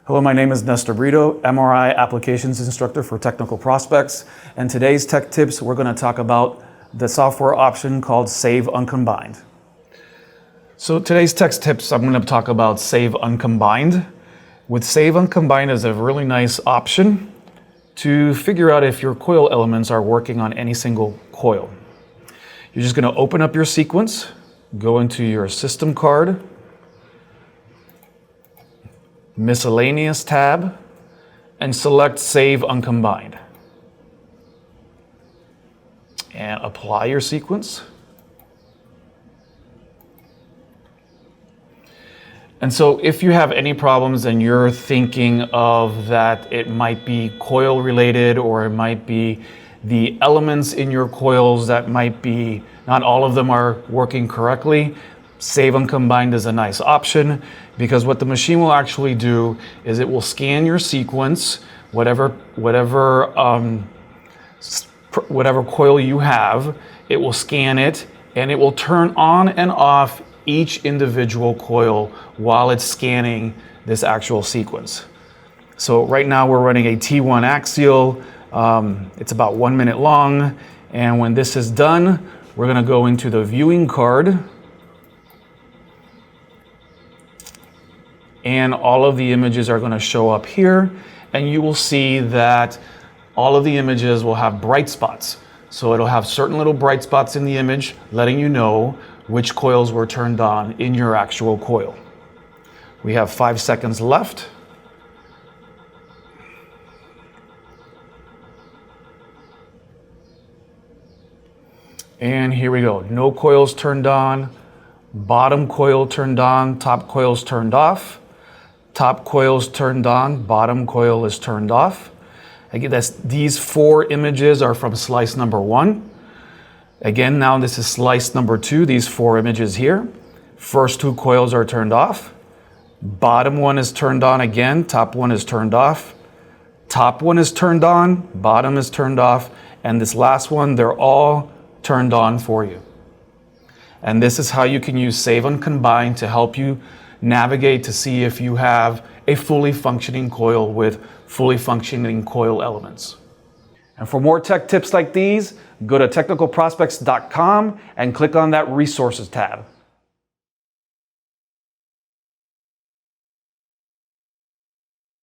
Hello, my name is Nestor Brito, MRI Applications Instructor for Technical Prospects. And today's Tech Tips, we're going to talk about the software option called Save Uncombined. So today's Tech Tips, I'm going to talk about Save Uncombined. With Save Uncombined is a really nice option to figure out if your coil elements are working on any single coil. You're just going to open up your sequence, go into your system card, miscellaneous tab, and select Save Uncombined. And apply your sequence. And so if you have any problems and you're thinking of that it might be coil related, or it might be the elements in your coils that might be, not all of them are working correctly, Save Uncombined is a nice option, because what the machine will actually do is it will scan your sequence, whatever coil you have, it will scan it and it will turn on and off each individual coil while it's scanning this actual sequence. So right now we're running a T1 axial. It's about 1 minute long, and when this is done, we're going to go into the viewing card, and all of the images are going to show up here, and you will see that all of the images will have bright spots. So it'll have certain little bright spots in the image letting you know which coils were turned on in your actual coil. We have 5 seconds left. And here we go. No coils turned on, bottom coil turned on, top coils turned off. Top coil's turned on, bottom coil is turned off. Again, these 4 images are from slice number 1. Again, now this is slice number 2, these 4 images here. First 2 coils are turned off. Bottom one is turned on again, top one is turned off. Top one is turned on, bottom is turned off, and this last one, they're all turned on for you. And this is how you can use Save Uncombined to help you navigate to see if you have a fully functioning coil with fully functioning coil elements. And for more tech tips like these, go to technicalprospects.com and click on that resources tab.